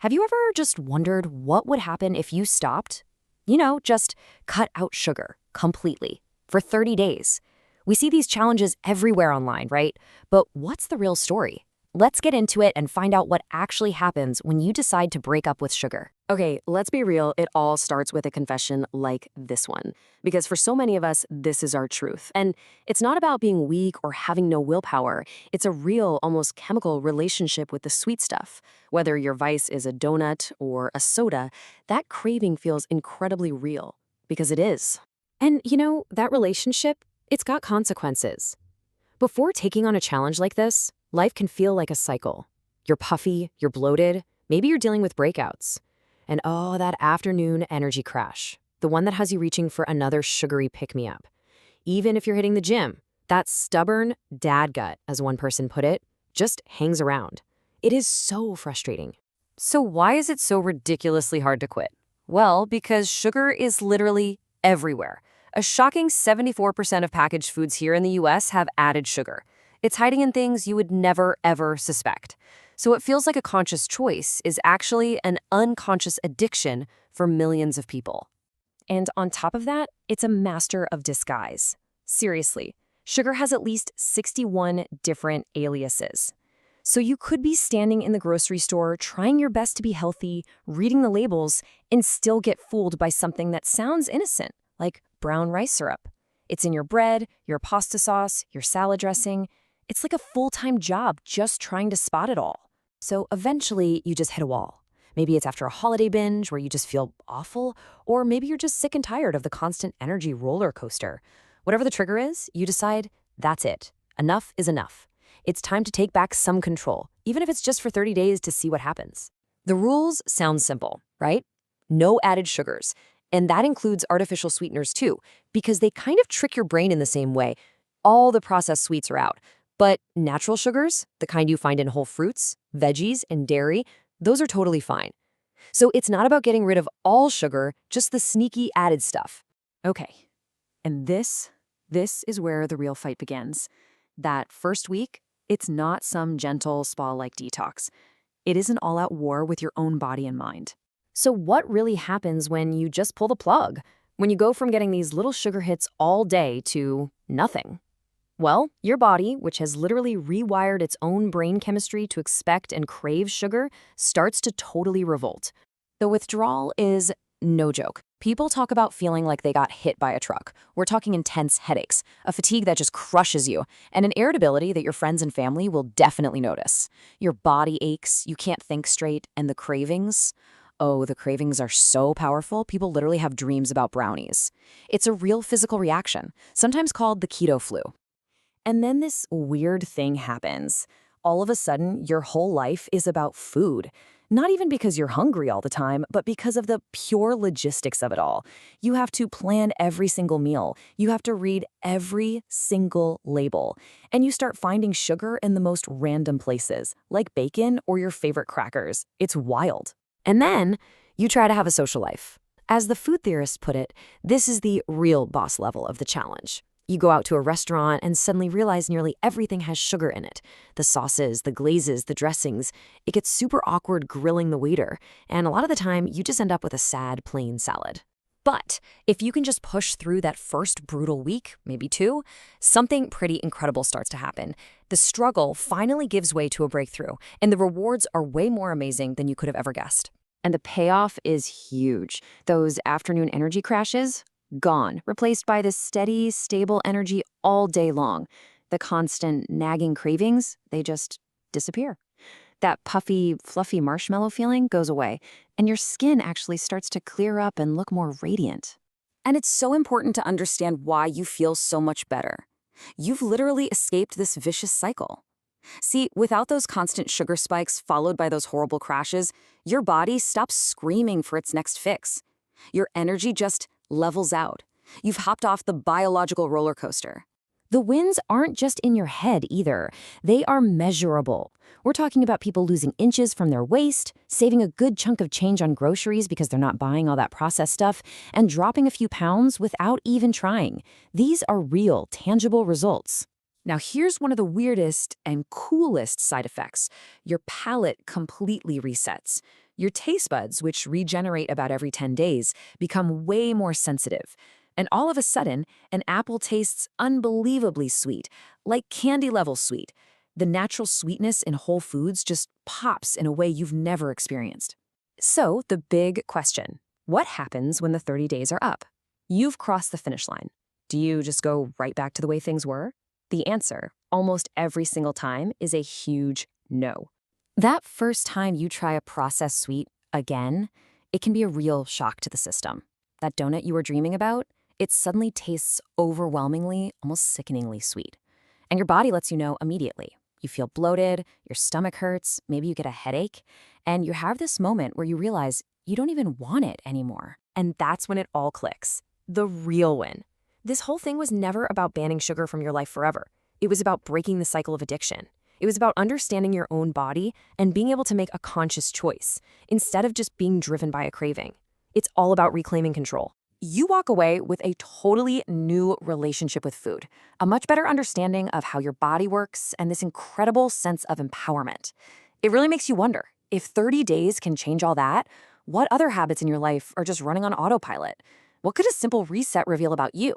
Have you ever just wondered what would happen if you stopped? Just cut out sugar completely for 30 days. We see these challenges everywhere online, right? But what's the real story? Let's get into it and find out what actually happens when you decide to break up with sugar. Okay, let's be real. It all starts with a confession like this one. Because for so many of us, this is our truth. And it's not about being weak or having no willpower. It's a real, almost chemical relationship with the sweet stuff. Whether your vice is a donut or a soda, that craving feels incredibly real. Because it is. And that relationship, it's got consequences. Before taking on a challenge like this, life can feel like a cycle. You're puffy, you're bloated, maybe you're dealing with breakouts. And oh, that afternoon energy crash, the one that has you reaching for another sugary pick-me-up. Even if you're hitting the gym, that stubborn dad gut, as one person put it, just hangs around. It is so frustrating. So why is it so ridiculously hard to quit? Well, because sugar is literally everywhere. A shocking 74% of packaged foods here in the US have added sugar. It's hiding in things you would never, ever suspect. So what feels like a conscious choice is actually an unconscious addiction for millions of people. And on top of that, it's a master of disguise. Seriously, sugar has at least 61 different aliases. So you could be standing in the grocery store, trying your best to be healthy, reading the labels, and still get fooled by something that sounds innocent, like brown rice syrup. It's in your bread, your pasta sauce, your salad dressing. It's like a full-time job just trying to spot it all. So eventually, you just hit a wall. Maybe it's after a holiday binge where you just feel awful, or maybe you're just sick and tired of the constant energy roller coaster. Whatever the trigger is, you decide, that's it. Enough is enough. It's time to take back some control, even if it's just for 30 days to see what happens. The rules sound simple, right? No added sugars. And that includes artificial sweeteners too, because they kind of trick your brain in the same way. All the processed sweets are out. But natural sugars, the kind you find in whole fruits, veggies, and dairy, those are totally fine. So it's not about getting rid of all sugar, just the sneaky added stuff. Okay, and this is where the real fight begins. That first week, it's not some gentle spa-like detox. It is an all-out war with your own body and mind. So what really happens when you just pull the plug? When you go from getting these little sugar hits all day to nothing? Well, your body, which has literally rewired its own brain chemistry to expect and crave sugar, starts to totally revolt. The withdrawal is no joke. People talk about feeling like they got hit by a truck. We're talking intense headaches, a fatigue that just crushes you, and an irritability that your friends and family will definitely notice. Your body aches, you can't think straight, and the cravings? Oh, the cravings are so powerful, people literally have dreams about brownies. It's a real physical reaction, sometimes called the keto flu. And then this weird thing happens. All of a sudden, your whole life is about food. Not even because you're hungry all the time, but because of the pure logistics of it all. You have to plan every single meal. You have to read every single label. And you start finding sugar in the most random places, like bacon or your favorite crackers. It's wild. And then you try to have a social life. As the food theorists put it, this is the real boss level of the challenge. You go out to a restaurant and suddenly realize nearly everything has sugar in it. The sauces, the glazes, the dressings. It gets super awkward grilling the waiter. And a lot of the time, you just end up with a sad, plain salad. But if you can just push through that first brutal week, maybe two, something pretty incredible starts to happen. The struggle finally gives way to a breakthrough, and the rewards are way more amazing than you could have ever guessed. And the payoff is huge. Those afternoon energy crashes? Gone, replaced by this steady, stable energy all day long. The constant nagging cravings, they just disappear. That puffy, fluffy marshmallow feeling goes away, and your skin actually starts to clear up and look more radiant. And it's so important to understand why you feel so much better. You've literally escaped this vicious cycle. See, without those constant sugar spikes followed by those horrible crashes, your body stops screaming for its next fix. Your energy just levels out. You've hopped off the biological roller coaster. The wins aren't just in your head either. They are measurable. We're talking about people losing inches from their waist, saving a good chunk of change on groceries because they're not buying all that processed stuff, and dropping a few pounds without even trying. These are real, tangible results. Now here's one of the weirdest and coolest side effects. Your palate completely resets. Your taste buds, which regenerate about every 10 days, become way more sensitive. And all of a sudden, an apple tastes unbelievably sweet, like candy level sweet. The natural sweetness in whole foods just pops in a way you've never experienced. So, the big question, what happens when the 30 days are up? You've crossed the finish line. Do you just go right back to the way things were? The answer, almost every single time, is a huge no. That first time you try a processed sweet again, it can be a real shock to the system. That donut you were dreaming about, it suddenly tastes overwhelmingly, almost sickeningly sweet. And your body lets you know immediately. You feel bloated, your stomach hurts, maybe you get a headache, and you have this moment where you realize you don't even want it anymore. And that's when it all clicks. The real win. This whole thing was never about banning sugar from your life forever. It was about breaking the cycle of addiction. It was about understanding your own body and being able to make a conscious choice instead of just being driven by a craving. It's all about reclaiming control. You walk away with a totally new relationship with food, a much better understanding of how your body works, and this incredible sense of empowerment. It really makes you wonder, if 30 days can change all that, what other habits in your life are just running on autopilot? What could a simple reset reveal about you?